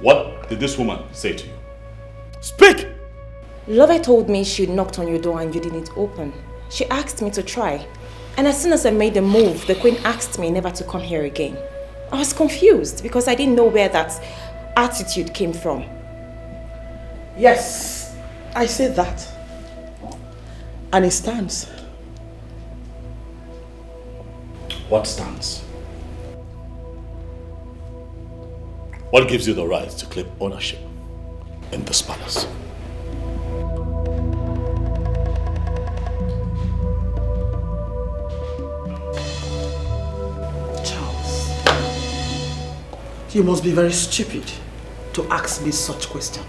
What did this woman say to you? Speak! Lover told me she knocked on your door and you didn't open. She asked me to try. And as soon as I made the move, the queen asked me never to come here again. I was confused because I didn't know where that attitude came from. Yes, I said that. And it stands. What stands? What gives you the right to claim ownership in this palace? Charles, you must be very stupid to ask me such question.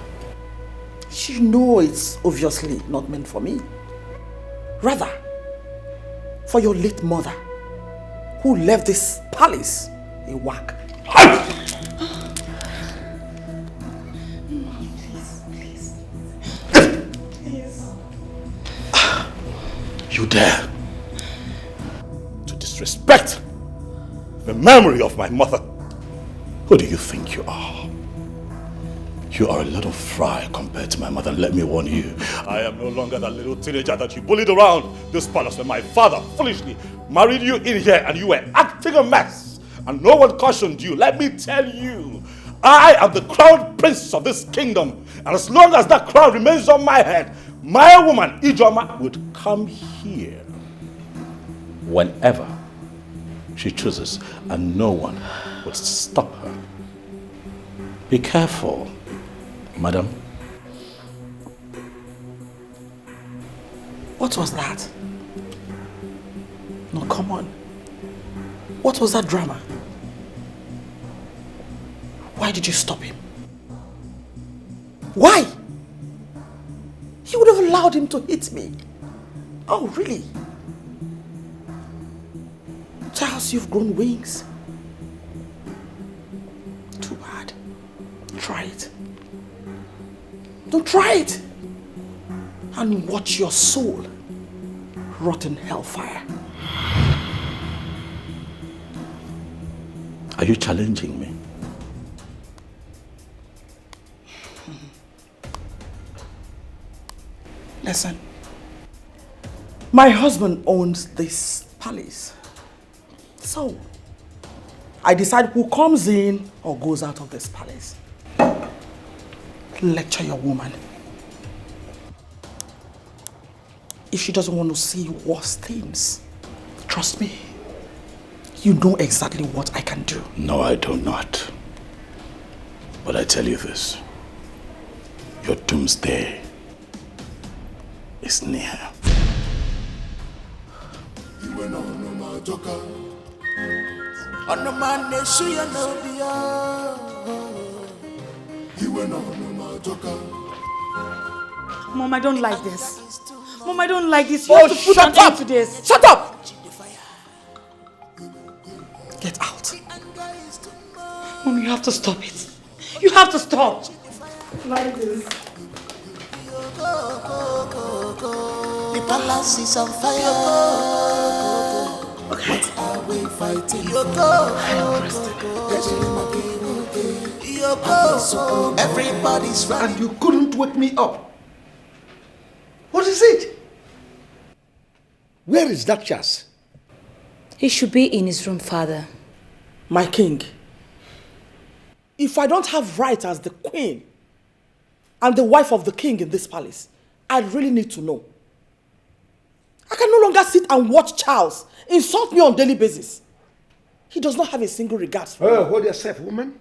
You know it's obviously not meant for me. Rather, for your late mother, who left this palace a whack. You dare to disrespect the memory of my mother? Who do you think you are? You are a little fry compared to my mother. Let me warn you, I am no longer that little teenager that you bullied around this palace when my father foolishly married you in here and you were acting a mess and no one cautioned you. Let me tell you, I am the crown prince of this kingdom, and as long as that crown remains on my head, my woman Ijoma would come here whenever she chooses and no one will stop her. Be careful, madam. What was that? No, come on. What was that drama? Why did you stop him? Why? You would have allowed him to hit me. Oh, really? Charles, you've grown wings. Too bad. Try it. Don't try it. And watch your soul rot in hellfire. Are you challenging me? Listen, my husband owns this palace. So, I decide who comes in or goes out of this palace. Lecture your woman. If she doesn't want to see worse things, trust me, you know exactly what I can do. No, I do not. But I tell you this, your doomsday is near. Mom, I don't like this. Mom, I don't like this. You have to put an end to this. Shut up! Get out. Mom, you have to stop it. You have to stop. Like this. The palace is on fire. Okay. What are we fighting for? Everybody's running. And you couldn't wake me up. What is it? Where is that Chas? He should be in his room, father. My king, if I don't have right as the queen and the wife of the king in this palace, I really need to know. I can no longer sit and watch Charles insult me on a daily basis. He does not have a single regard for me. Oh, hold yourself, woman.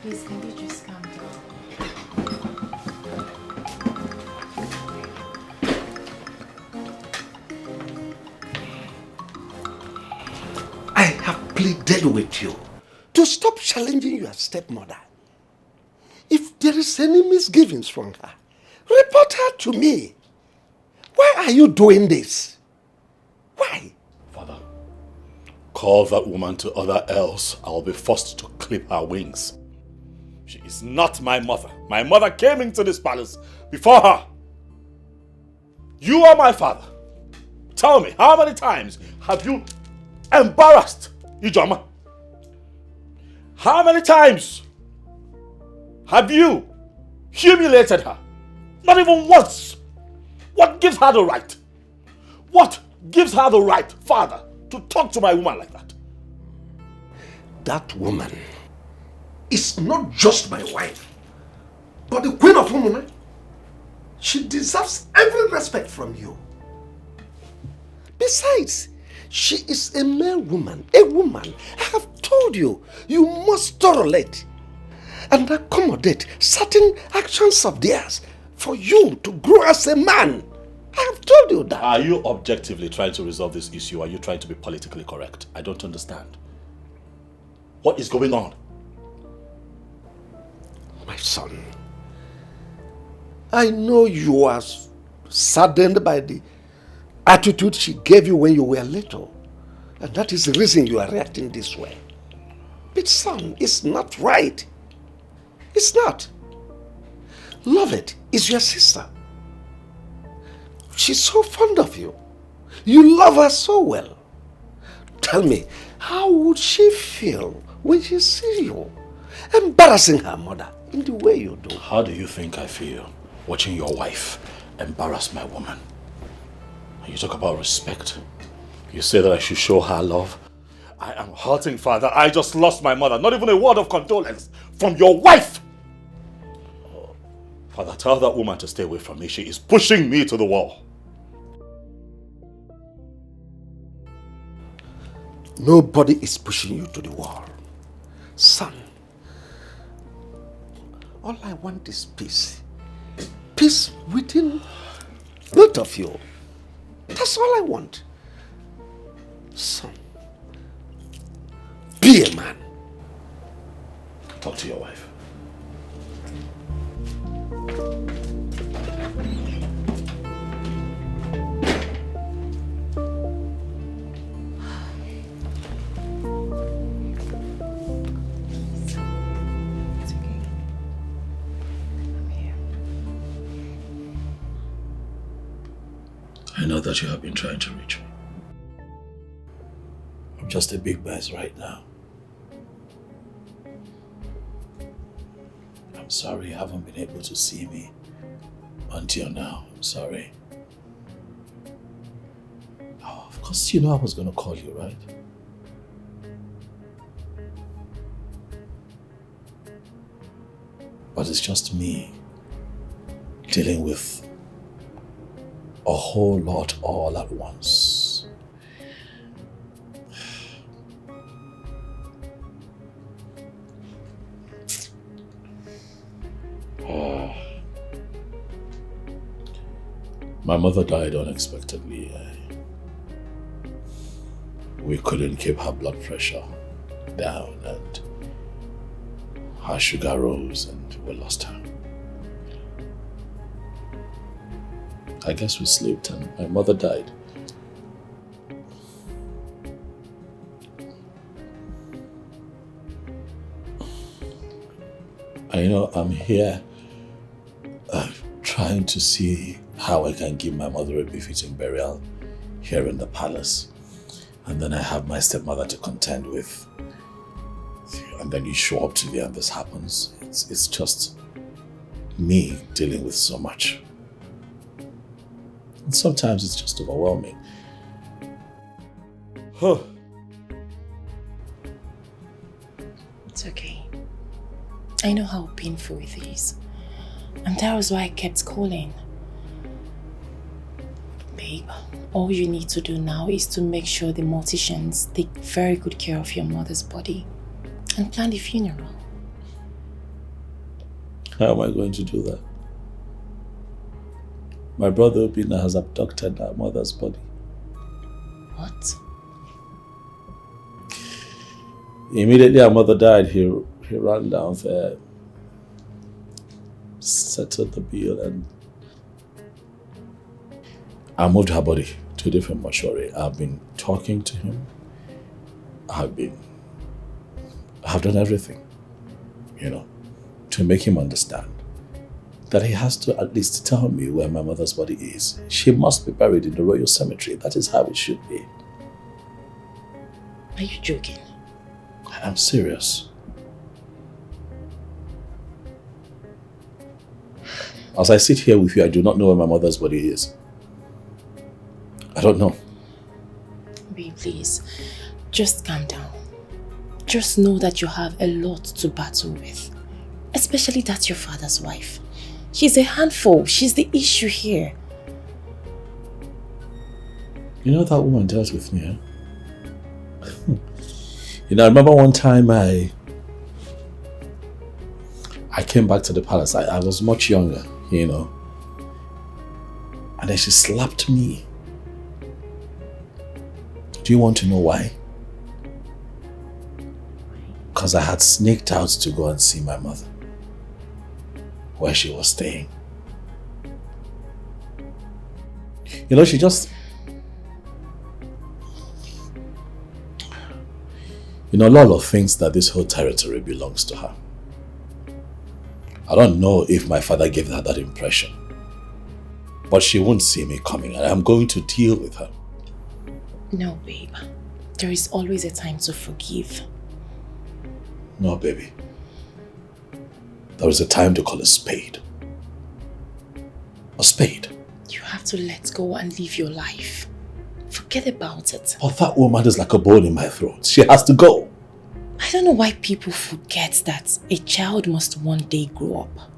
Please, can you just calm down? I have pleaded with you to stop challenging your stepmother. If there is any misgivings from her, report her to me. Why are you doing this? Why? Father, call that woman to order, else I'll be forced to clip her wings. She is not my mother. My mother came into this palace before her. You are my father. Tell me, how many times have you embarrassed Ijoma? How many times have you humiliated her? Not even once. What gives her the right? What gives her the right, father, to talk to my woman like that? That woman is not just my wife, but the queen of women. She deserves every respect from you. Besides, she is a male woman, a woman. I have told you, you must tolerate and accommodate certain actions of theirs for you to grow as a man. I have told you that. Are you objectively trying to resolve this issue, or are you trying to be politically correct? I don't understand. What is going on? My son, I know you are saddened by the attitude she gave you when you were little. And that is the reason you are reacting this way. But son, it's not right. It's not. Lovett is your sister. She's so fond of you. You love her so well. Tell me, how would she feel when she sees you embarrassing her mother in the way you do? How do you think I feel watching your wife embarrass my woman? You talk about respect. You say that I should show her love. I am hurting, father. I just lost my mother. Not even a word of condolence from your wife. Father, tell that woman to stay away from me. She is pushing me to the wall. Nobody is pushing you to the wall. Son, all I want is peace. Peace within both of you. That's all I want. Son, be a man. Talk to your wife. I know that you have been trying to reach me. I'm just a big mess right now. I'm sorry you haven't been able to see me until now. I'm sorry. Oh, of course you know I was going to call you, right? But it's just me dealing with a whole lot all at once. My mother died unexpectedly. We couldn't keep her blood pressure down and her sugar rose and we lost her. I guess we slept and my mother died. I know I'm here trying to see how I can give my mother a befitting burial here in the palace. And then I have my stepmother to contend with. And then you show up to there and this happens. It's just me dealing with so much. And sometimes it's just overwhelming. Huh. It's okay. I know how painful it is. And that was why I kept calling. Babe, all you need to do now is to make sure the morticians take very good care of your mother's body and plan the funeral. How am I going to do that? My brother Obina has abducted our mother's body. What? Immediately our mother died, he ran down there, settled the bill, and I moved her body to a different mortuary. I've been talking to him. I've done everything, to make him understand that he has to at least tell me where my mother's body is. She must be buried in the royal cemetery. That is how it should be. Are you joking? I'm serious. As I sit here with you, I do not know where my mother's body is. I don't know. Babe, please, just calm down. Just know that you have a lot to battle with. Especially that's your father's wife. She's a handful. She's the issue here. You know that woman dealt with me, huh? I remember one time I came back to the palace. I was much younger, And then she slapped me. Do you want to know why? Because I had sneaked out to go and see my mother, where she was staying. She just... Lolo thinks that this whole territory belongs to her. I don't know if my father gave her that impression. But she won't see me coming, and I'm going to deal with her. No, babe. There is always a time to forgive. No, baby. There is a time to call a spade. A spade. You have to let go and live your life. Forget about it. But that woman is like a bone in my throat. She has to go. I don't know why people forget that a child must one day grow up.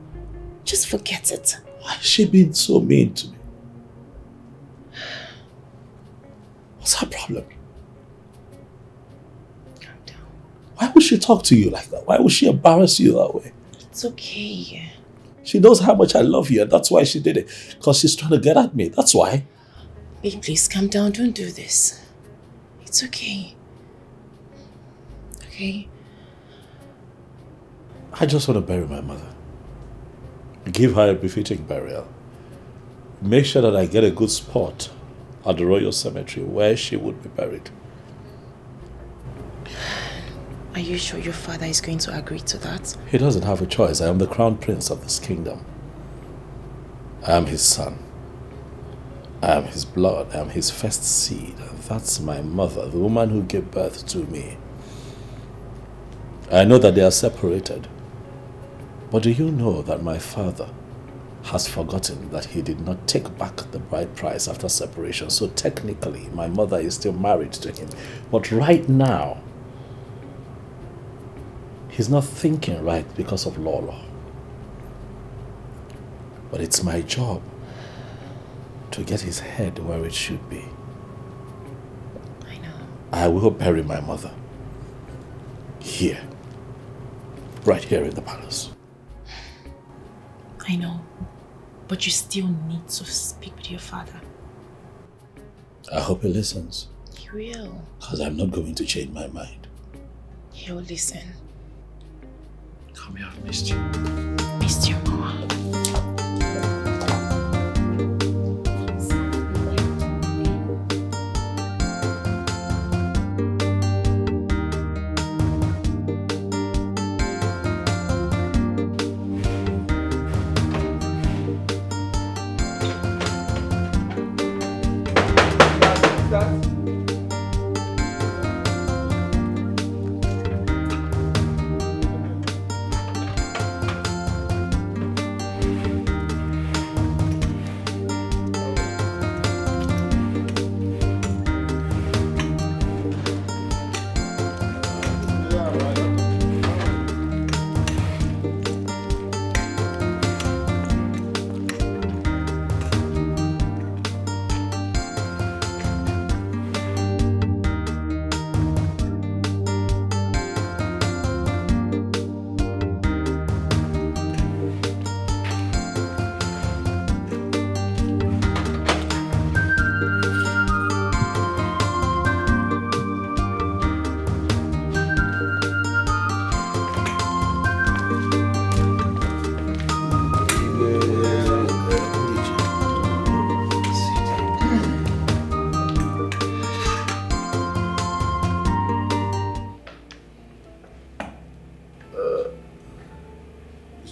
Just forget it. Why has she been so mean to me? What's her problem? Calm down. Why would she talk to you like that? Why would she embarrass you that way? It's okay. She knows how much I love you, and that's why she did it. Because she's trying to get at me. That's why. Babe, please calm down. Don't do this. It's okay. Okay? I just want to bury my mother. Give her a befitting burial. Make sure that I get a good spot at the royal cemetery where she would be buried. Are you sure your father is going to agree to that? He doesn't have a choice. I am the crown prince of this kingdom. I am his son. I am his blood. I am his first seed. And that's my mother, the woman who gave birth to me. I know that they are separated. But do you know that my father has forgotten that he did not take back the bride price after separation? So technically, my mother is still married to him. But right now, he's not thinking right because of Lolo. But it's my job to get his head where it should be. I know. I will bury my mother. Here. Right here in the palace. I know. But you still need to speak with your father. I hope he listens. He will. Because I'm not going to change my mind. He'll listen. Come here, I've missed you. Missed you, Mama.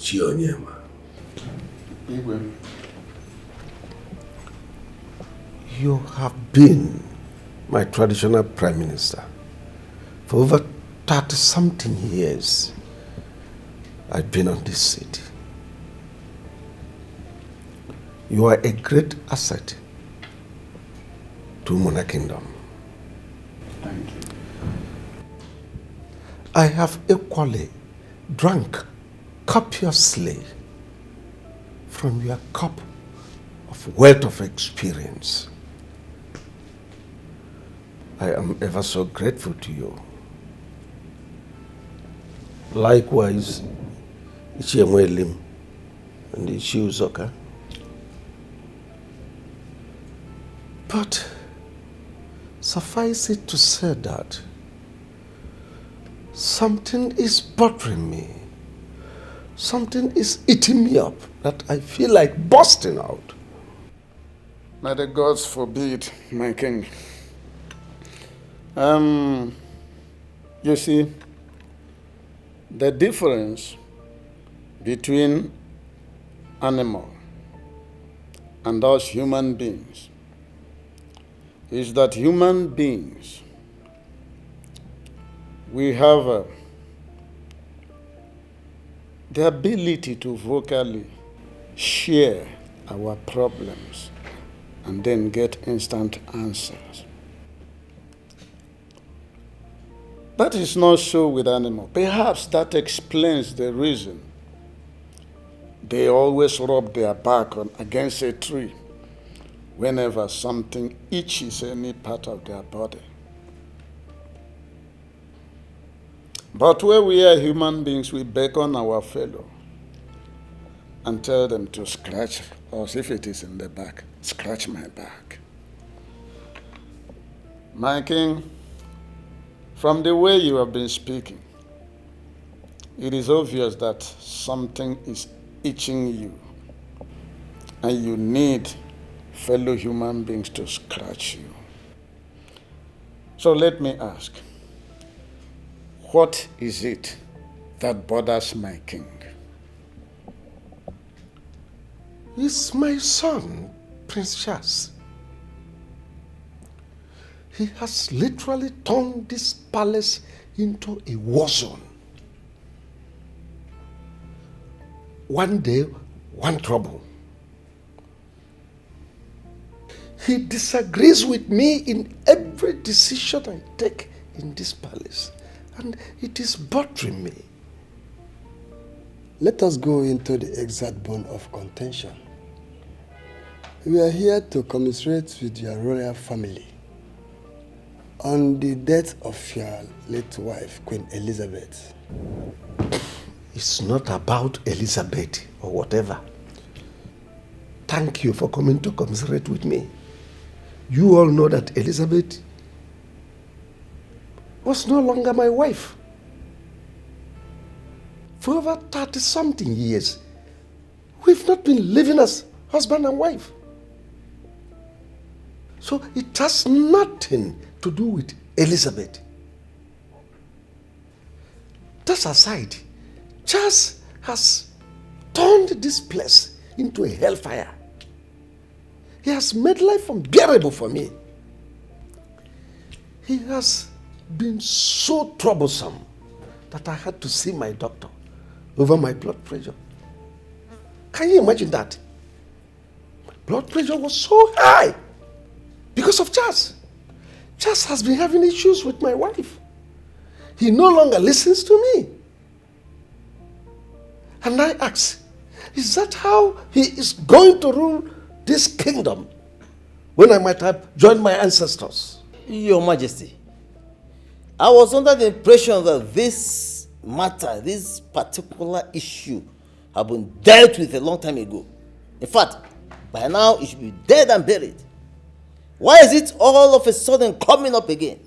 Chionyema. You have been my traditional prime minister for over 30-something years. I've been on this seat. You are a great asset to Mona Kingdom. Thank you. I have equally drunk copiously from your cup of wealth of experience. I am ever so grateful to you. Likewise, Ichiemwelim and Ichiuzoka. But suffice it to say that something is bothering me. Something is eating me up that I feel like bursting out. May the gods forbid, my king. You see, the difference between animal and us human beings is that human beings, we have the ability to vocally share our problems and then get instant answers. That is not so with animals. Perhaps that explains the reason they always rub their back against a tree whenever something itches any part of their body. But where we are human beings, we beckon our fellow and tell them to scratch us if it is in the back. Scratch my back. My king, from the way you have been speaking, it is obvious that something is itching you and you need fellow human beings to scratch you. So let me ask, what is it that bothers my king? It's my son, Prince Charles. He has literally turned this palace into a war zone. One day, one trouble. He disagrees with me in every decision I take in this palace, and it is bothering me. Let us go into the exact bone of contention. We are here to commiserate with your royal family on the death of your late wife, Queen Elizabeth. It's not about Elizabeth or whatever. Thank you for coming to commiserate with me. You all know that Elizabeth was no longer my wife. For over 30-something years, we've not been living as husband and wife. So it has nothing to do with Elizabeth. That aside, Charles has turned this place into a hellfire. He has made life unbearable for me. He has been so troublesome that I had to see my doctor over my blood pressure. Can you imagine that? My blood pressure was so high because of Charles. Charles has been having issues with my wife. He no longer listens to me. And I ask, is that how he is going to rule this kingdom when I might have joined my ancestors? Your Majesty, I was under the impression that this matter, this particular issue, had been dealt with a long time ago. In fact, by now it should be dead and buried. Why is it all of a sudden coming up again?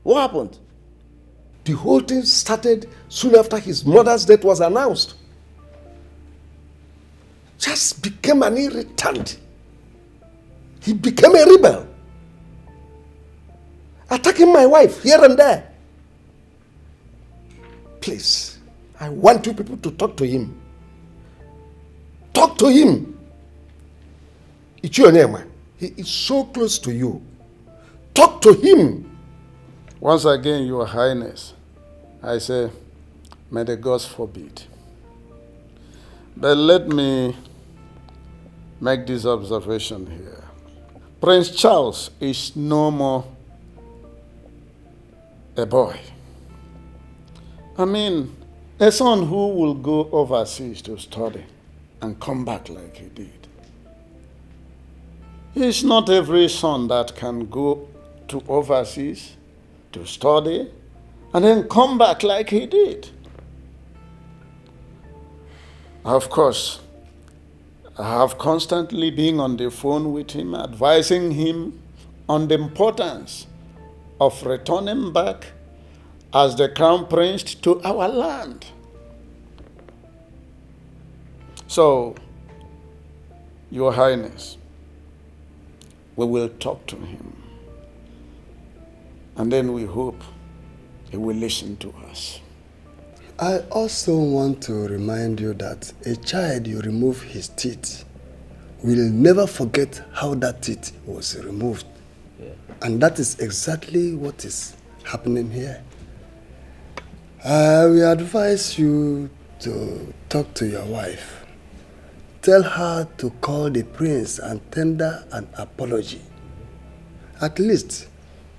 What happened? The whole thing started soon after his mother's death was announced. Just became an irritant. He became a rebel, attacking my wife here and there. Please, I want you people to talk to him. Talk to him. It's your name. He is so close to you. Talk to him. Once again, Your Highness, I say, may the gods forbid. But let me make this observation here. Prince Charles is no more a boy. I mean, a son who will go overseas to study and come back like he did. It's not every son that can go to overseas to study and then come back like he did. Of course, I have constantly been on the phone with him, advising him on the importance of returning back as the crown prince to our land. So, Your Highness, we will talk to him. And then we hope he will listen to us. I also want to remind you that a child you remove his teeth will never forget how that teeth was removed. Yeah. And that is exactly what is happening here. I will advise you to talk to your wife. Tell her to call the prince and tender an apology. At least,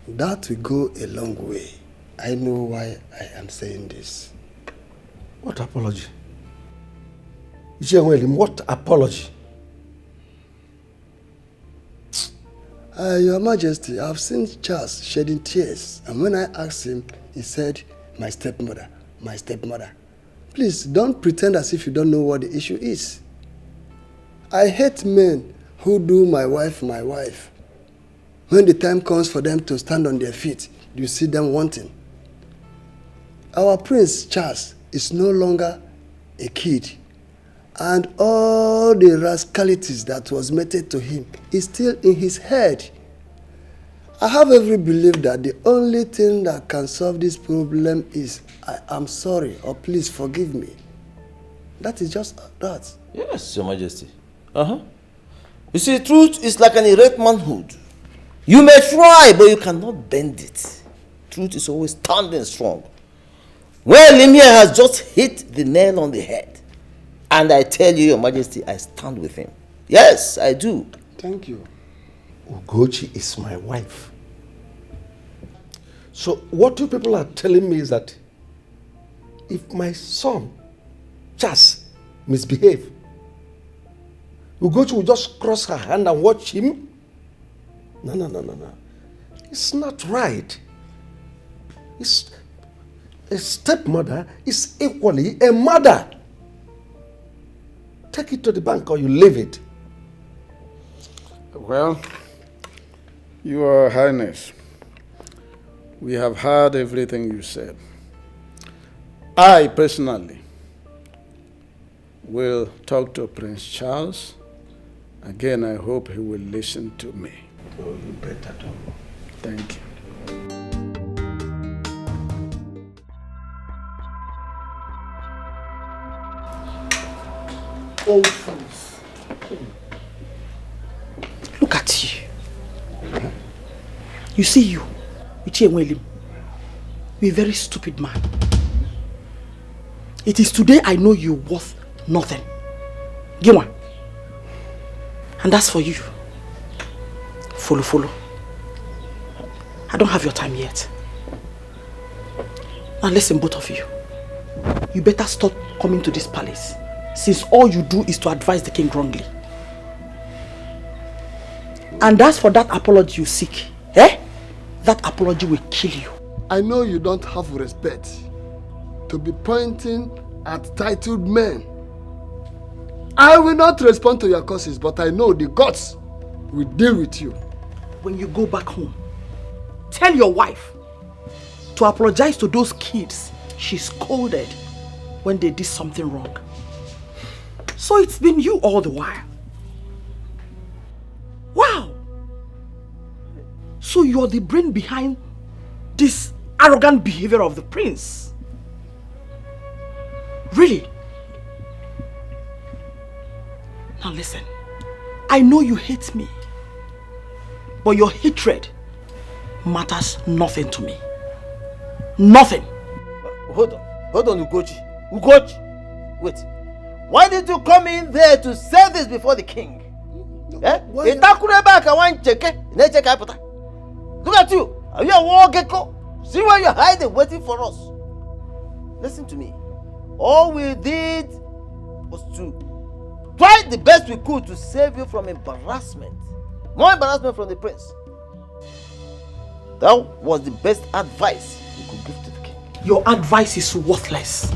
that will go a long way. I know why I am saying this. What apology? What apology? Your Majesty, I've seen Charles shedding tears, and when I asked him, he said, my stepmother, my stepmother. Please, don't pretend as if you don't know what the issue is. I hate men who do my wife. When the time comes for them to stand on their feet, you see them wanting. Our Prince Charles is no longer a kid, and all the rascalities that was meted to him is still in his head. I have every belief that the only thing that can solve this problem is I am sorry or please forgive me. That is just that. Yes, Your Majesty. You see, truth is like an erect manhood. You may try, but you cannot bend it. Truth is always standing strong. Well, him here has just hit the nail on the head. And I tell you, Your Majesty, I stand with him. Yes, I do. Thank you. Ugochi is my wife. So what you people are telling me is that if my son, Charles, misbehave, Ugochi will just cross her hand and watch him? No. It's not right. A stepmother is equally a mother. Take it to the bank or you leave it. Well, Your Highness, we have heard everything you said. I personally will talk to Prince Charles. Again, I hope he will listen to me. Oh, you better do. Thank you. Old fools. Look at you. You see you, Ichie, you're a very stupid man. It is today I know you're worth nothing. Gima. And that's for you. Follow. I don't have your time yet. Now listen, both of you. You better stop coming to this palace, since all you do is to advise the king wrongly. And as for that apology you seek, that apology will kill you. I know you don't have respect to be pointing at titled men. I will not respond to your curses, but I know the gods will deal with you. When you go back home, tell your wife to apologize to those kids she scolded when they did something wrong. So it's been you all the while. Wow! So you're the brain behind this arrogant behavior of the prince. Really? Now listen, I know you hate me, but your hatred matters nothing to me. Nothing. Hold on, Ugochi. Wait. Why did you come in there to say this before the king? Look at you. Are you a war gecko? See where you're hiding, waiting for us. Listen to me. All we did was to try the best we could to save you from embarrassment. More embarrassment from the prince. That was the best advice you could give to the king. Your advice is worthless.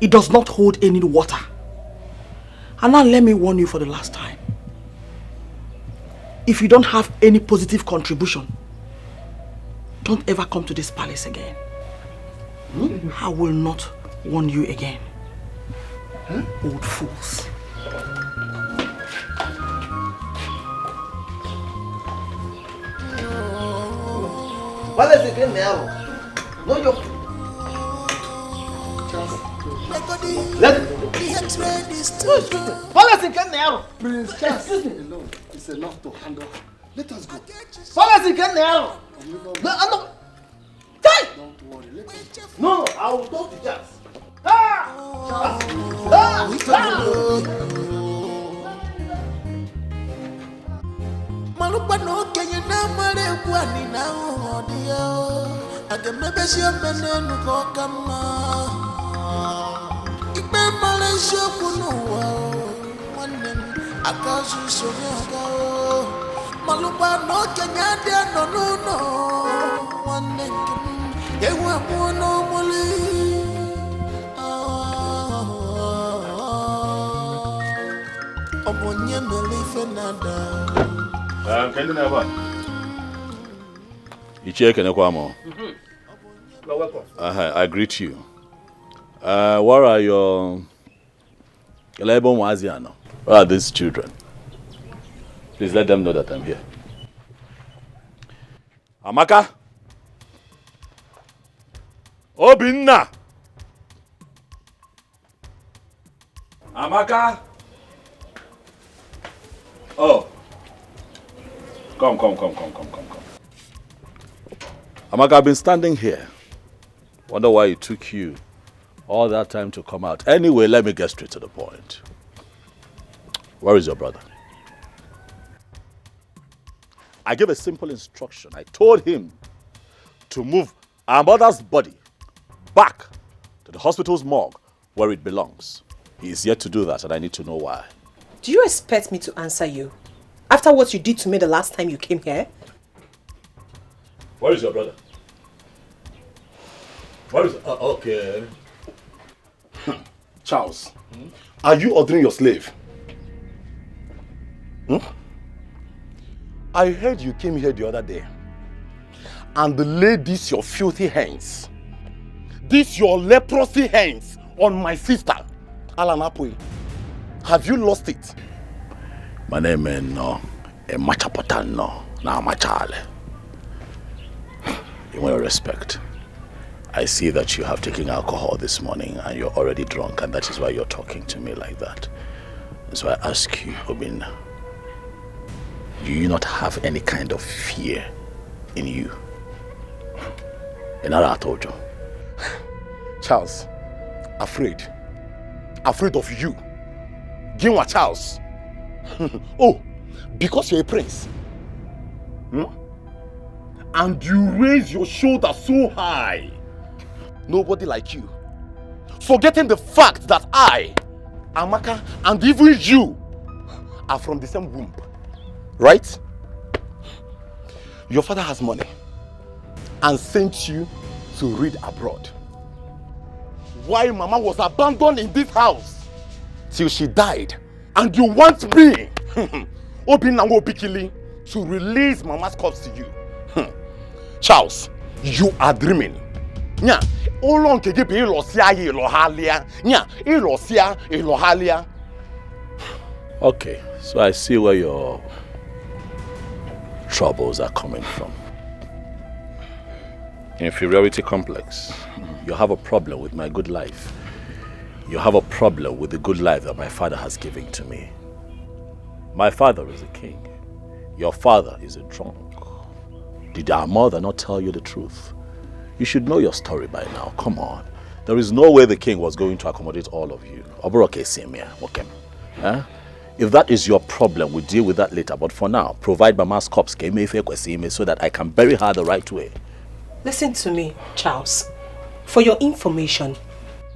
It does not hold any water. And now let me warn you for the last time. If you don't have any positive contribution, don't ever come to this palace again. I will not warn you again. Old fools. What is it now? No, you're... Let it go. Prince Charles alone is enough to handle. Let us go. Don't worry, let us go. No, I will talk to Charles. Malupa no kenye na mare kwani na odio agemebesha menenu kokama ibe malesha kunuwa wanem akazu sonyaga malupa no kenya de no wanem yewa mono moli obonye melife nada. Can you never? You check and You're welcome. I greet you. What are your Where are these children? Please let them know that I'm here. Amaka? Obinna! Amaka? Oh. Come. Amaka, I've been standing here. Wonder why it took you all that time to come out. Anyway, let me get straight to the point. Where is your brother? I gave a simple instruction. I told him to move our mother's body back to the hospital's morgue where it belongs. He is yet to do that, and I need to know why. Do you expect me to answer you? After what you did to me the last time you came here? Where is your brother? Where is... okay. Charles, are you ordering your slave? I heard you came here the other day and laid these your filthy hands, these your leprosy hands on my sister, Alanapui. Have you lost it? My name is no, a machapatano, na machale. In all respect, I see that you have taken alcohol this morning and you're already drunk, and that is why you're talking to me like that. So I ask you, Obinna, do you not have any kind of fear in you? I told you. Charles, afraid of you. Ginwa Charles. Oh, because you're a prince. And you raise your shoulder so high. Nobody like you. Forgetting the fact that I, Amaka, and even you are from the same womb. Right? Your father has money and sent you to read abroad. Why Mama was abandoned in this house till she died, and you want me, Obinna Obikili, to release Mama's corpse to you. Charles, you are dreaming. Nya, how long can you be ilohalia? Nya, ilohalia. Okay, so I see where your troubles are coming from. Inferiority complex. You have a problem with my good life. You have a problem with the good life that my father has given to me. My father is a king. Your father is a drunk. Did our mother not tell you the truth? You should know your story by now. Come on. There is no way the king was going to accommodate all of you. If that is your problem, we'll deal with that later. But for now, provide Mama's corpse so that I can bury her the right way. Listen to me, Charles. For your information,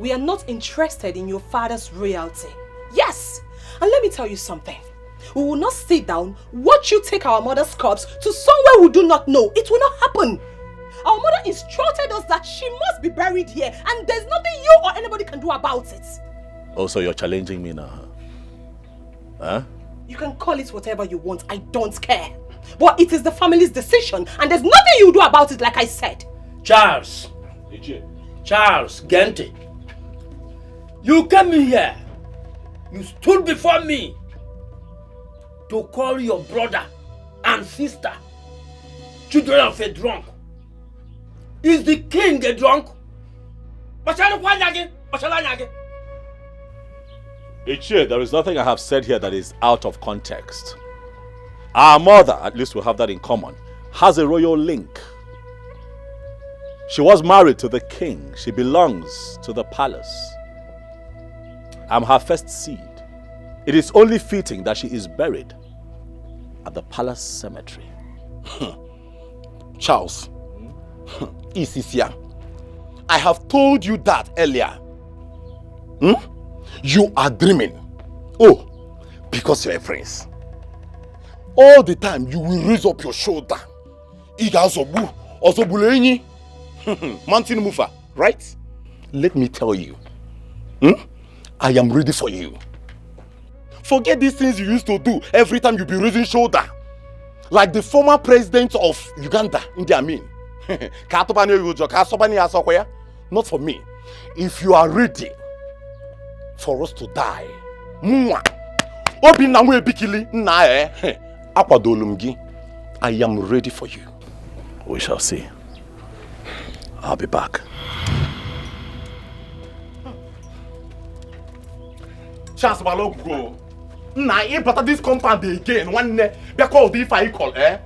we are not interested in your father's royalty. Yes! And let me tell you something. We will not sit down, watch you take our mother's corpse to somewhere we do not know. It will not happen. Our mother instructed us that she must be buried here, and there's nothing you or anybody can do about it. Oh, so you're challenging me now, huh? You can call it whatever you want, I don't care. But it is the family's decision, and there's nothing you do about it, like I said. Charles. Charles, Gente. You came in here. You stood before me to call your brother and sister children of a drunk. Is the king a drunk? Ichie, there is nothing I have said here that is out of context. Our mother, at least we have that in common, has a royal link. She was married to the king. She belongs to the palace. I'm her first seed. It is only fitting that she is buried at the palace cemetery. Charles, Isisia, I have told you that earlier. You are dreaming. Oh, because you're a prince. All the time you will raise up your shoulder. Mountain mover, right? Let me tell you. I am ready for you. Forget these things you used to do every time you be raising shoulder. Like the former president of Uganda, Idi Amin. Not for me. If you are ready for us to die, I am ready for you. We shall see. I'll be back. Charles Balogo. Nah, but this compound again. One day, they call the fire call, eh?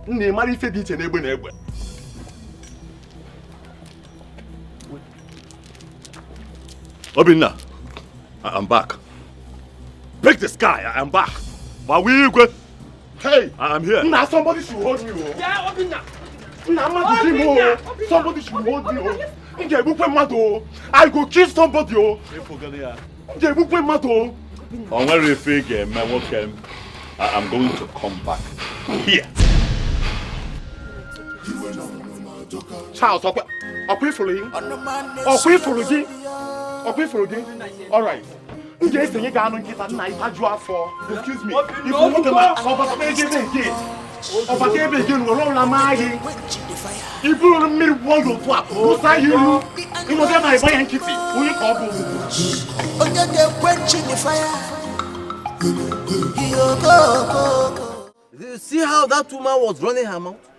Ne marry fed it and ebe. Obinna, I'm back. Break the sky, I am back. But we go. Hey, I am here. Nah, somebody should hold me. Yeah, Obinna. Somebody should hold me. I go kill somebody. I'm going to come back here. Charles, okay for you. All right. Excuse me. If you want to if you want me to walk you to who say you know that my boy and kitty only couple. You see how that woman was running her mouth?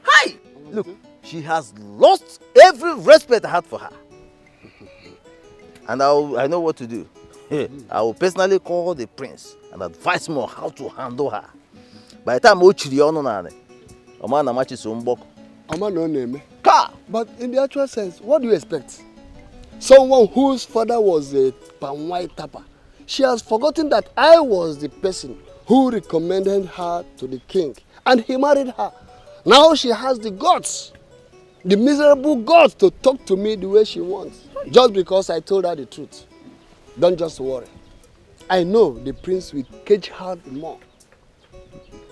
Hi! Look, she has lost every respect I had for her. And I know what to do. I will personally call the prince and advise him on how to handle her. By the time Ochiri ono nane, Omana machi sombok. Omana name. But in the actual sense, what do you expect? Someone whose father was a palm tapper. She has forgotten that I was the person who recommended her to the king, and he married her. Now she has the guts, the miserable guts, to talk to me the way she wants, just because I told her the truth. Don't just worry. I know the prince will cage her more.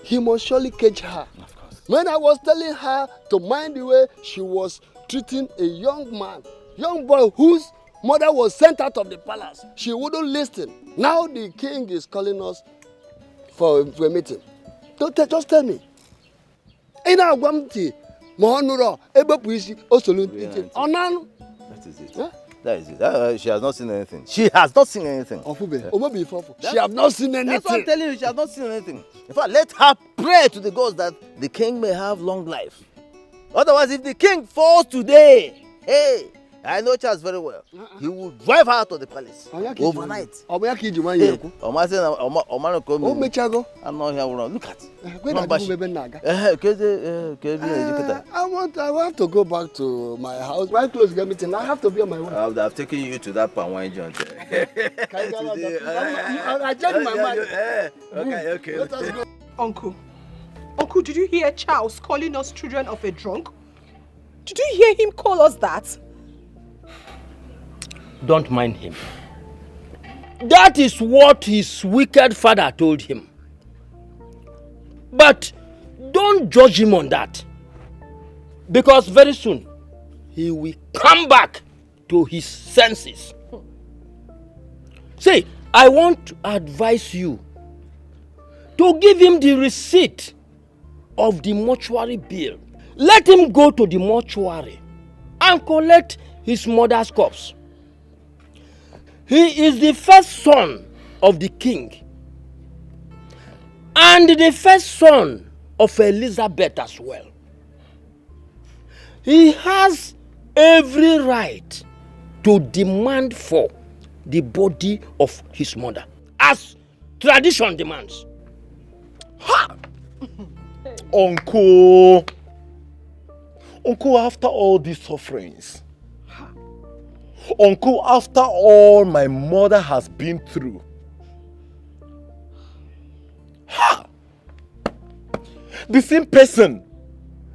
He must surely cage her. Of course. When I was telling her to mind the way she was treating a young boy whose mother was sent out of the palace, she wouldn't listen. Now the king is calling us for a meeting. Just tell me. That is it. Huh? That is it. She has not seen anything. She has not seen anything. She has not seen anything. That's what I'm telling you. She has not seen anything. In fact, let her pray to the gods that the king may have long life. Otherwise, if the king falls today, hey, I know Charles very well. He will drive her out of the palace overnight. Hey, Oma say Oma no come. Oh, Mechago. I'm not here. Look at. I want to go back to my house. Right close to the meeting. I have to be on my way. I've taken you to that palm wine joint. I changed my mind. Okay. Let us go. Uncle, did you hear Charles calling us children of a drunk? Did you hear him call us that? Don't mind him. That is what his wicked father told him. But don't judge him on that. Because very soon, he will come back to his senses. See, I want to advise you to give him the receipt of the mortuary bill. Let him go to the mortuary and collect his mother's corpse. He is the first son of the king and the first son of Elizabeth as well. He has every right to demand for the body of his mother, as tradition demands. Ha! Uncle, after all these sufferings, Uncle, after all my mother has been through, ha! The same person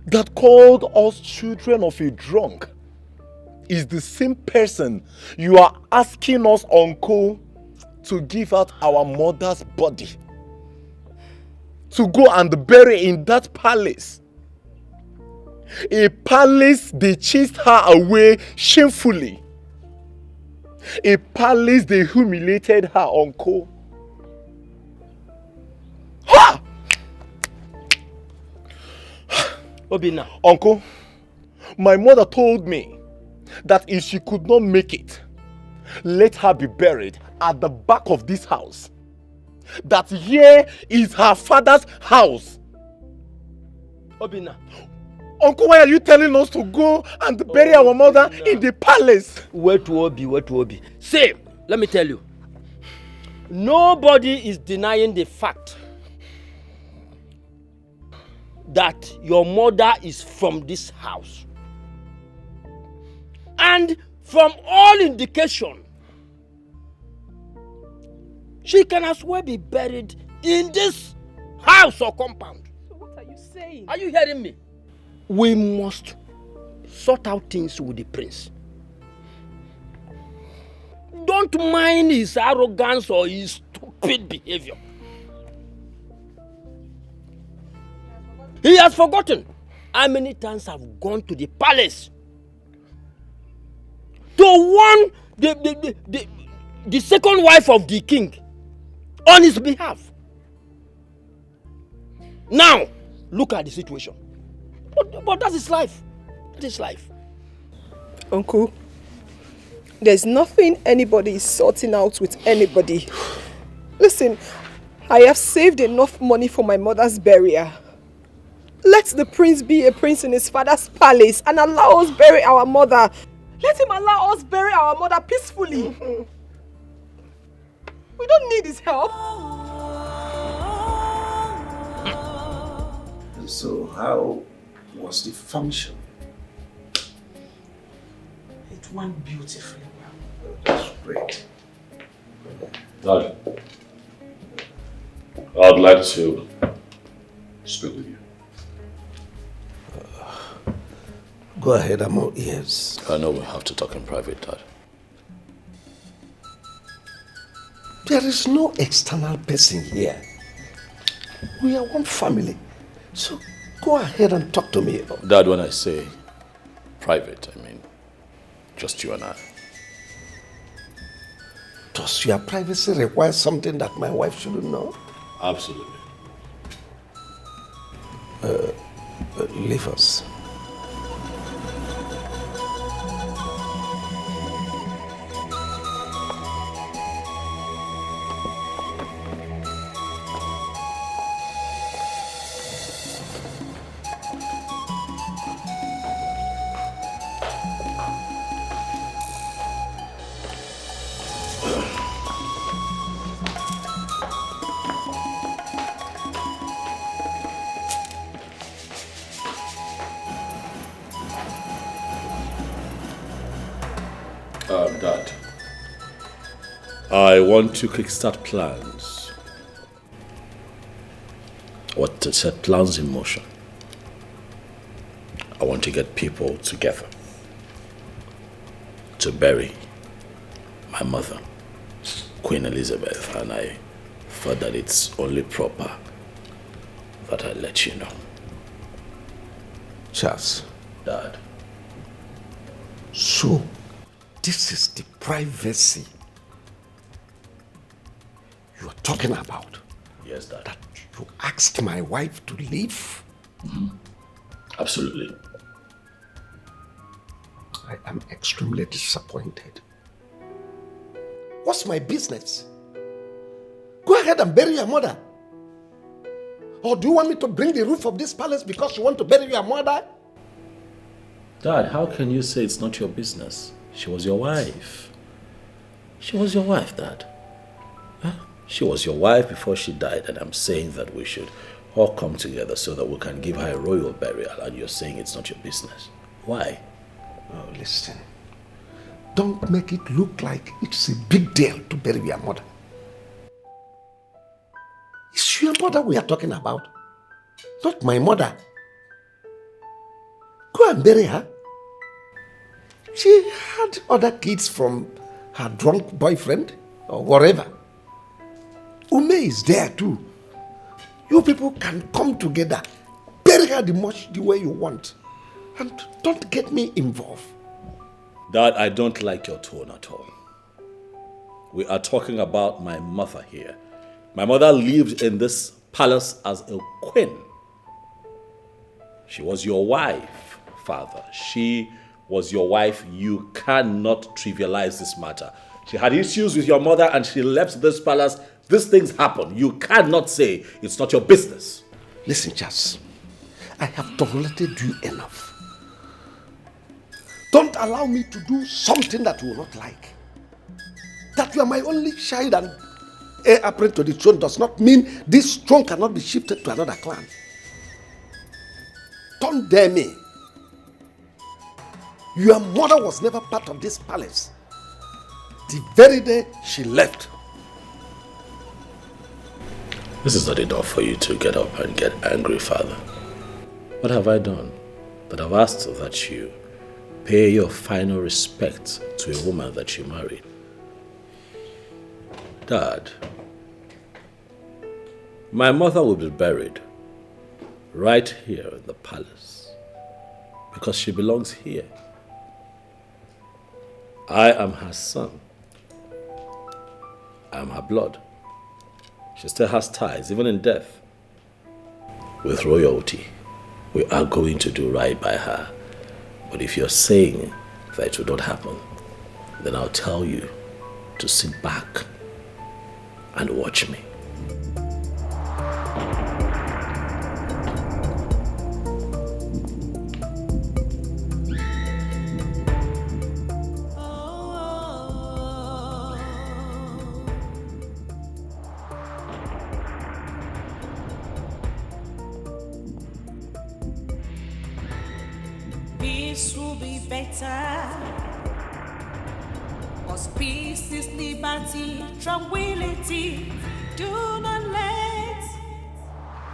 that called us children of a drunk is the same person you are asking us, Uncle, to give out our mother's body, to go and bury in that palace. A palace they chased her away shamefully. A palace they humiliated her, Uncle. Ha! Obina. Uncle, my mother told me that if she could not make it, let her be buried at the back of this house. That here is her father's house. Obina. Uncle, why are you telling us to go and bury our mother in the palace? Where to Obi? Say, let me tell you. Nobody is denying the fact that your mother is from this house. And from all indication, she can as well be buried in this house or compound. So what are you saying? Are you hearing me? We must sort out things with the prince. Don't mind his arrogance or his stupid behavior. He has forgotten how many times I've gone to the palace to warn the second wife of the king on his behalf. Now, look at the situation. But that is life. That is life. Uncle, there's nothing anybody is sorting out with anybody. Listen, I have saved enough money for my mother's burial. Let the prince be a prince in his father's palace and allow us bury our mother. Let him allow us bury our mother peacefully. We don't need his help. And so how was the function? It went beautifully well. That's great. Dad, I'd like to speak with you. Go ahead, I'm all ears. I know we have to talk in private, Dad. There is no external person here. We are one family. So go ahead and talk to me. Dad, when I say private, I mean just you and I. Does your privacy require something that my wife shouldn't know? Absolutely. Leave us. Dad, I want to kickstart plans. I want to set plans in motion. I want to get people together to bury my mother, Queen Elizabeth, and I thought that it's only proper that I let you know. Charles. Dad. So, this is the privacy you are talking about? Yes, Dad. That you asked my wife to leave? Absolutely. I am extremely disappointed. What's my business? Go ahead and bury your mother. Or do you want me to bring the roof of this palace because you want to bury your mother? Dad, how can you say it's not your business? She was your wife. She was your wife, Dad. Huh? She was your wife before she died, and I'm saying that we should all come together so that we can give her a royal burial, and you're saying it's not your business. Why? Oh, listen. Don't make it look like it's a big deal to bury your mother. It's your mother we are talking about, not my mother. Go and bury her. She had other kids from her drunk boyfriend or whatever. Ume is there too. You people can come together, bury her the way you want, and don't get me involved. Dad, I don't like your tone at all. We are talking about my mother here. My mother lived in this palace as a queen. She was your wife, Father. She was your wife. You cannot trivialize this matter. She had issues with your mother and she left this palace. These things happen. You cannot say it's not your business. Listen, Charles. I have tolerated you enough. Don't allow me to do something that you will not like. That you are my only child and heir apparent to the throne does not mean this throne cannot be shifted to another clan. Don't dare me. Your mother was never part of this palace. The very day she left. This is not enough for you to get up and get angry, Father. What have I done that I've asked that you pay your final respect to a woman that you married? Dad, my mother will be buried right here in the palace because she belongs here. I am her son. I am her blood. She still has ties, even in death, with royalty. We are going to do right by her. But if you're saying that it will not happen, then I'll tell you to sit back and watch me. Peace will be better. Cause peace is liberty, tranquility. Do not let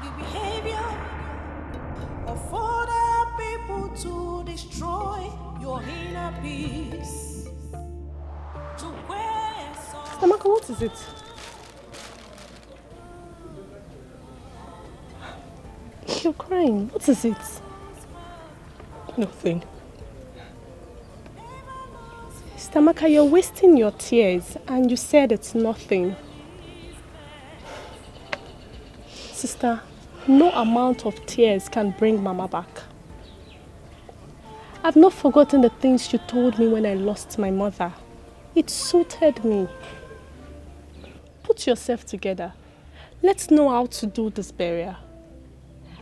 the behavior of other people to destroy your inner peace. To where Stamaka, what is it? You're crying. What is it? Nothing. Stamaka, you're wasting your tears and you said it's nothing. Sister, no amount of tears can bring Mama back. I've not forgotten the things you told me when I lost my mother. It suited me. Put yourself together. Let's know how to do this burial.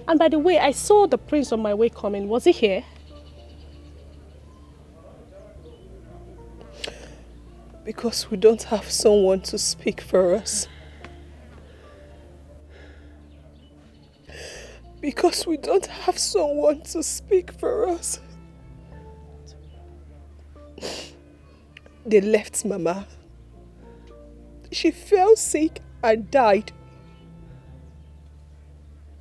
And by the way, I saw the prince on my way coming. Was he here? Because we don't have someone to speak for us. Because we don't have someone to speak for us. they left Mama. She fell sick and died.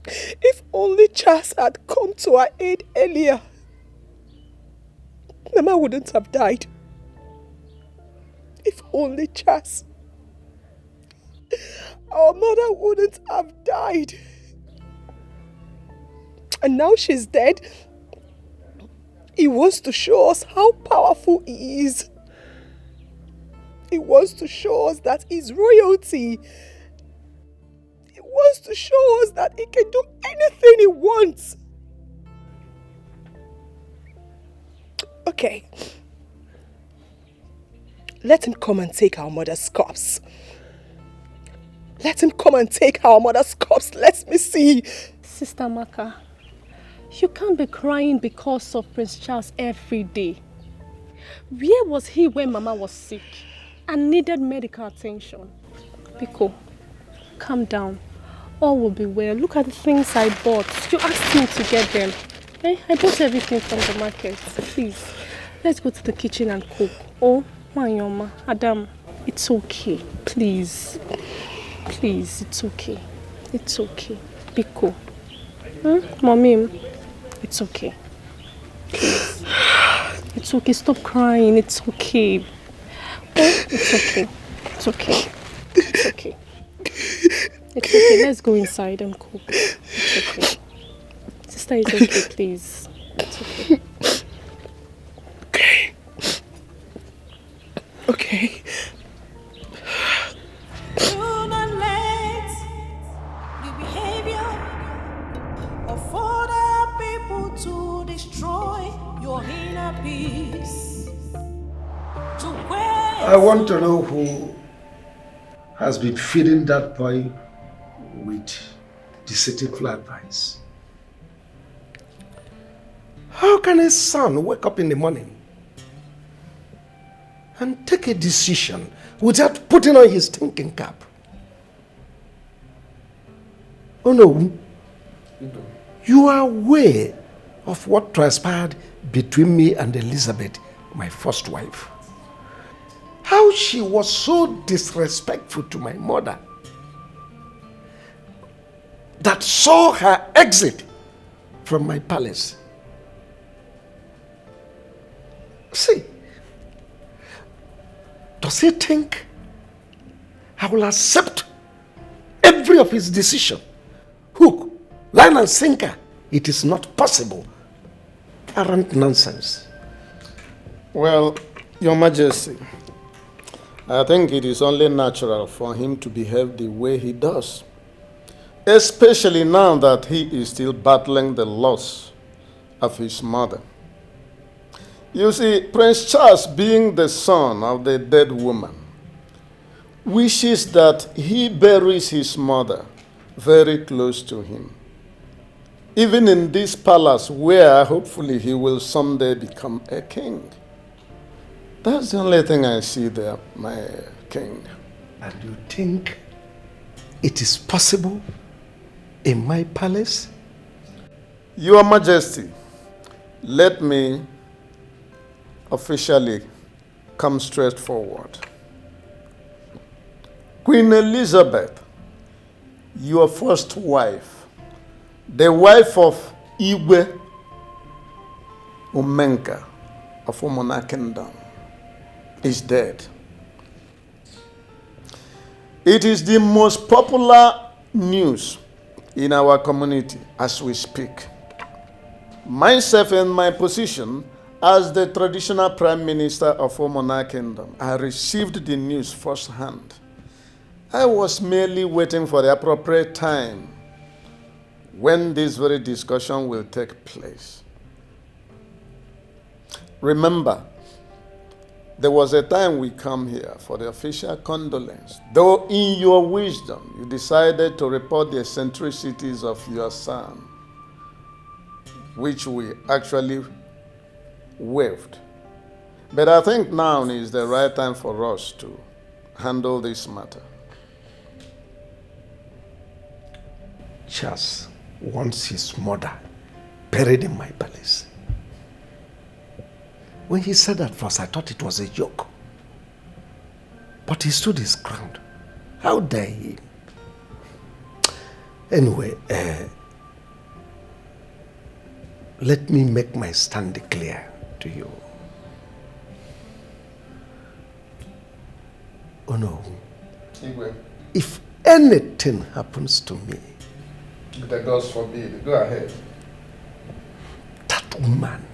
If only Charles had come to our aid earlier, Mama wouldn't have died. If only Charles. Our mother wouldn't have died. And now she's dead. He wants to show us how powerful he is. He wants to show us that he's royalty. He wants to show us that he can do anything he wants. Okay. Let him come and take our mother's corpse. Let him come and take our mother's corpse. Let me see. Sister Maka, you can't be crying because of Prince Charles every day. Where was he when Mama was sick and needed medical attention? Biko, calm down. All will be well. Look at the things I bought. You asked me to get them. Eh? I bought everything from the market. Please, let's go to the kitchen and cook. Oh, Manyoma, Adam, it's okay. Please. Please, it's okay. It's okay. Biko. Mommy, it's okay. Please. It's okay. Stop crying. It's okay. Oh, it's okay. It's okay. It's okay. It's okay. Let's go inside and cook. It's okay. Sister, it's okay, please. It's okay. Okay. Okay. Do not let the behavior of other people to destroy your inner peace. I want to know who has been feeding that boy with deceitful advice. How can a son wake up in the morning and take a decision without putting on his thinking cap? Oh no, you are aware of what transpired between me and Elizabeth, my first wife. How she was so disrespectful to my mother that saw her exit from my palace. See, does he think I will accept every of his decision? Hook, line and sinker. It is not possible. Arrant nonsense. Well, Your Majesty, I think it is only natural for him to behave the way he does, especially now that he is still battling the loss of his mother. You see, Prince Charles, being the son of the dead woman, wishes that he buries his mother very close to him, even in this palace where hopefully he will someday become a king. That's the only thing I see there, my king. And you think it is possible in my palace? Your Majesty, let me officially come straight forward. Queen Elizabeth, your first wife, the wife of Igwe Umenka of Umona Kingdom, is dead. It is the most popular news in our community as we speak. Myself in my position as the traditional Prime Minister of Umona Kingdom, I received the news firsthand. I was merely waiting for the appropriate time when this very discussion will take place. Remember, there was a time we come here for the official condolence, though in your wisdom you decided to report the eccentricities of your son, which we actually waived. But I think now is the right time for us to handle this matter. Charles wants his mother buried in my palace. When he said that first, I thought it was a joke. But he stood his ground. How dare he? Anyway, let me make my stand clear to you. Oh no. If anything happens to me, The gods forbid. Go ahead. that woman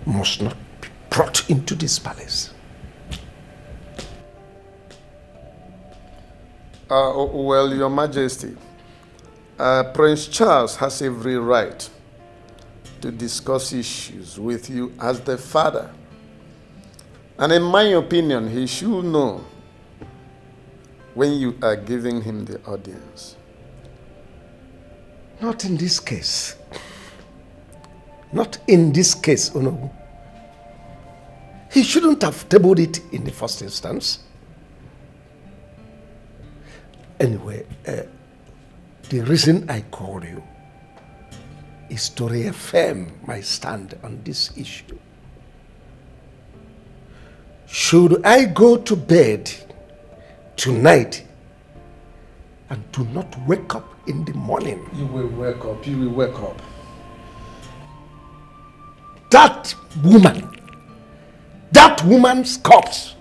must not be brought into this palace. Well, Your Majesty, Prince Charles has every right to discuss issues with you as the father. And in my opinion, he should know when you are giving him the audience. Not in this case. Not in this case, Ono. He shouldn't have tabled it in the first instance. Anyway, the reason I called you is to reaffirm my stand on this issue. Should I go to bed tonight and do not wake up in the morning, You will wake up. You will wake up. that woman's corpse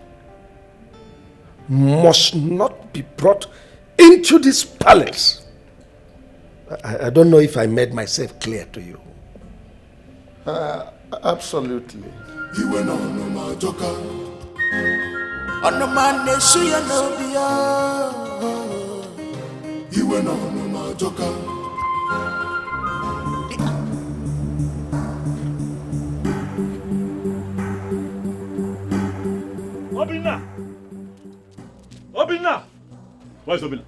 must not be brought into this palace. I don't know if I made myself clear to you. Absolutely. Obinna! Obinna! Where's Obinna?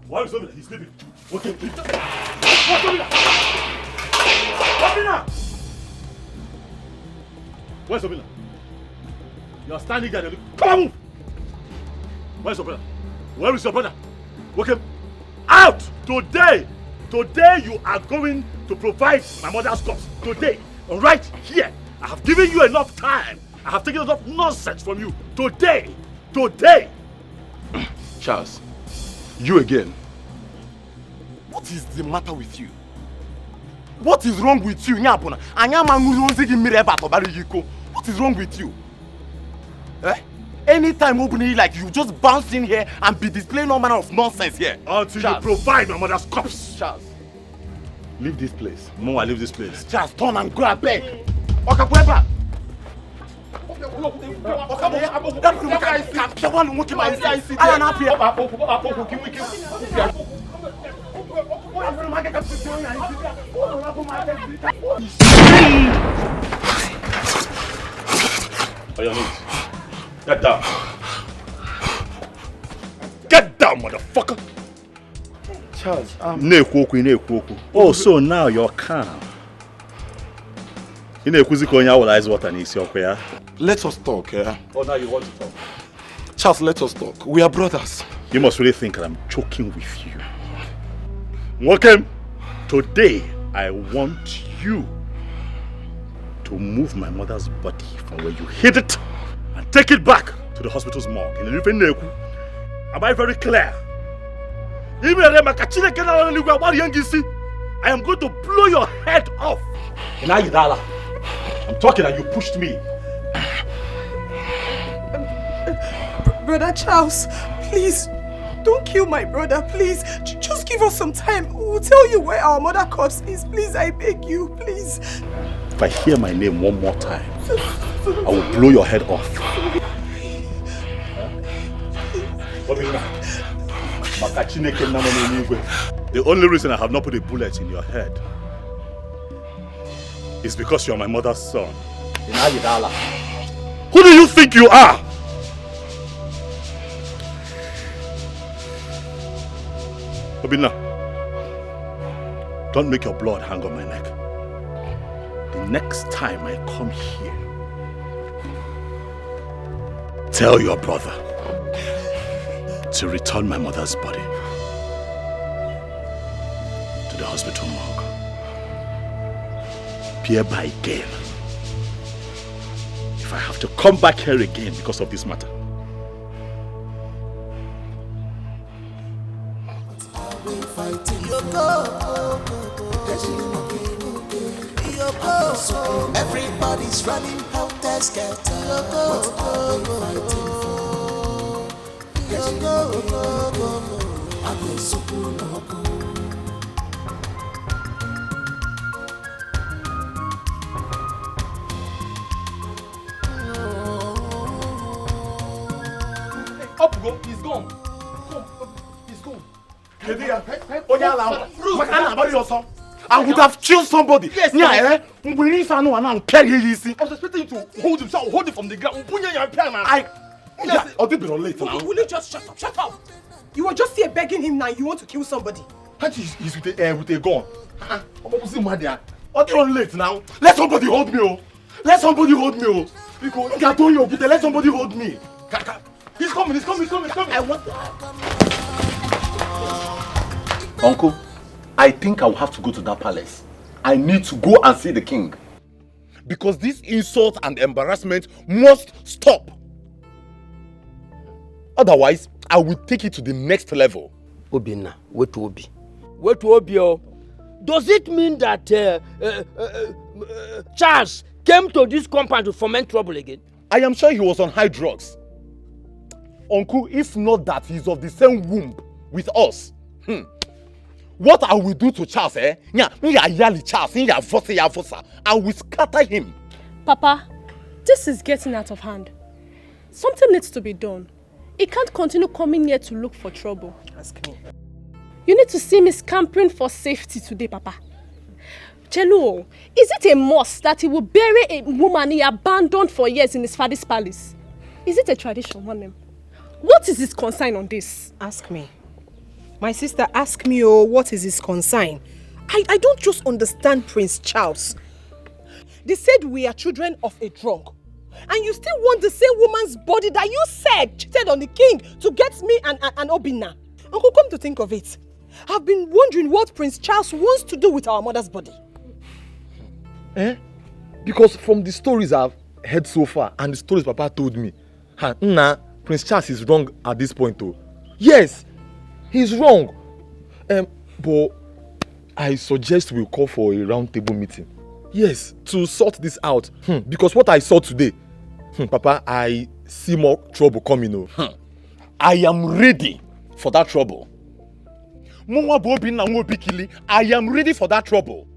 Where is Obinna? He's sleeping. Okay. Where's Obinna? Obinna! Where's Obinna? You are standing there and come on, move! Where's your brother? Where is your brother? Okay. Out! Today you are going to provide my mother's corpse. Today. Right here. I have given you enough time. I have taken enough nonsense from you. Today. Charles, you again. What is the matter with you? What is wrong with you? What is wrong with you? Anytime opening like you just bounce in here and be displaying all manner of nonsense here. Until Charles, you provide my mother's corpse. Charles, Leave this place. No, I leave this place. Charles, turn and go back. On your knees. Get down. Get down, motherfucker. Charles, Oh, so now you're calm. Let us talk, yeah? Oh, now you want to talk? Charles, let us talk. We are brothers. You must really think that I'm joking with you. Welcome. Today, I want you to move my mother's body from where you hid it and take it back to the hospital's morgue. Am I very clear? I am going to blow your head off. I'm talking and you pushed me. Brother Charles, please, don't kill my brother, please. Just give us some time. We'll tell you where our mother corpse is. Please, I beg you, please. If I hear my name one more time, I will blow your head off. The only reason I have not put a bullet in your head is because you are my mother's son. Who do you think you are? Obinna, don't make your blood hang on my neck. The next time I come here, tell your brother to return my mother's body to the hospital morgue. Hereby again. If I have to come back here again because of this matter, is running helter-skelter. What are they fighting for? I go super loco. Up go, he's gone. He's gone. I would have killed somebody. Yes, yeah, we need to know and I'll carry you. I was expecting you to hold himself, hold it from the ground. I'll be late now. Will you just shut up? Shut up! You were just here begging him now. You want to kill somebody. He's with a gun. I'll be late now. Let somebody hold me. Oh. Let somebody hold me. Oh. Because let somebody hold me. He's coming. I want Uncle, I think I will have to go to that palace. I need to go and see the king. Because this insult and embarrassment must stop. Otherwise, I will take it to the next level. Obinna, wait to Obi. Wait to Obi. Does it mean that Charles came to this compound to foment trouble again? I am sure he was on high drugs. Uncle, if not that he's of the same womb with us. What I will do to Charles, I will scatter him. Papa, this is getting out of hand. Something needs to be done. He can't continue coming here to look for trouble. Ask me. You need to see me scampering for safety today, Papa. Chelo, is it a must that he will bury a woman he abandoned for years in his father's palace? Is it a tradition, one name? What is his concern on this? Ask me. My sister, ask me, what is his concern? I don't just understand Prince Charles. They said we are children of a drunk. And you still want the same woman's body that you said cheated on the king to get me and Obinna. Uncle, come to think of it, I've been wondering what Prince Charles wants to do with our mother's body. Because from the stories I've heard so far and the stories Papa told me, Prince Charles is wrong at this point though. Yes, he's wrong. But I suggest we call for a round table meeting. Yes, to sort this out. Because what I saw today, Papa, I see more trouble coming. I am ready for that trouble. I am ready for that trouble.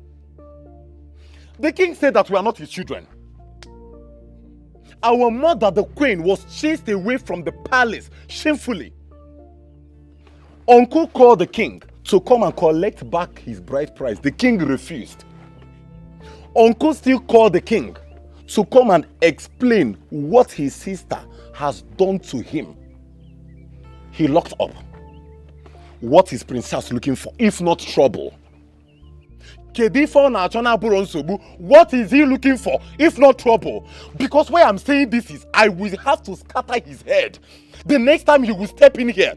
The king said that we are not his children. Our mother, the queen, was chased away from the palace shamefully. Uncle called the king to come and collect back his bride price. The king refused. Uncle still called the king to come and explain what his sister has done to him. He locked up. What is Prince Charles looking for, if not trouble? What is he looking for, if not trouble? Because why I'm saying this is, I will have to scatter his head. The next time he will step in here.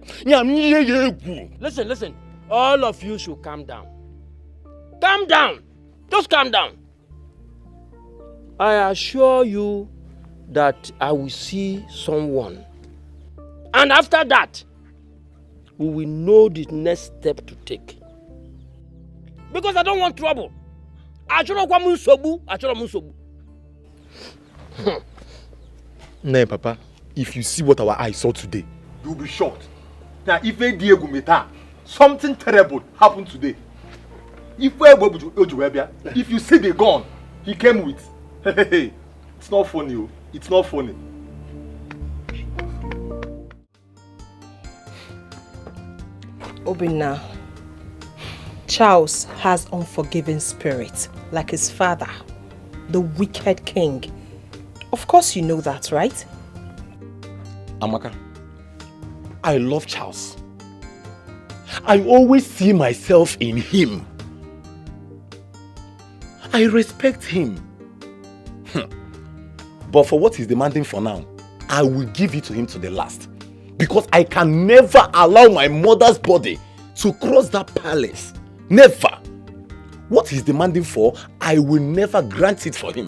Listen. All of you should calm down. Calm down. Just calm down. I assure you that I will see someone. And after that, we will know the next step to take. Because I don't want trouble. No, Papa, if you see what our eyes saw today, you'll be shocked. Now, if Diego Meta, something terrible happened today. If you see the gun he came with, it's not funny. It's not funny. Obinna, Charles has unforgiving spirit, like his father, the wicked king. Of course you know that, right? Amaka, I love Charles. I always see myself in him. I respect him. But for what he's demanding for now, I will give it to him to the last. Because I can never allow my mother's body to cross that palace. Never. What he's demanding for, I will never grant it for him.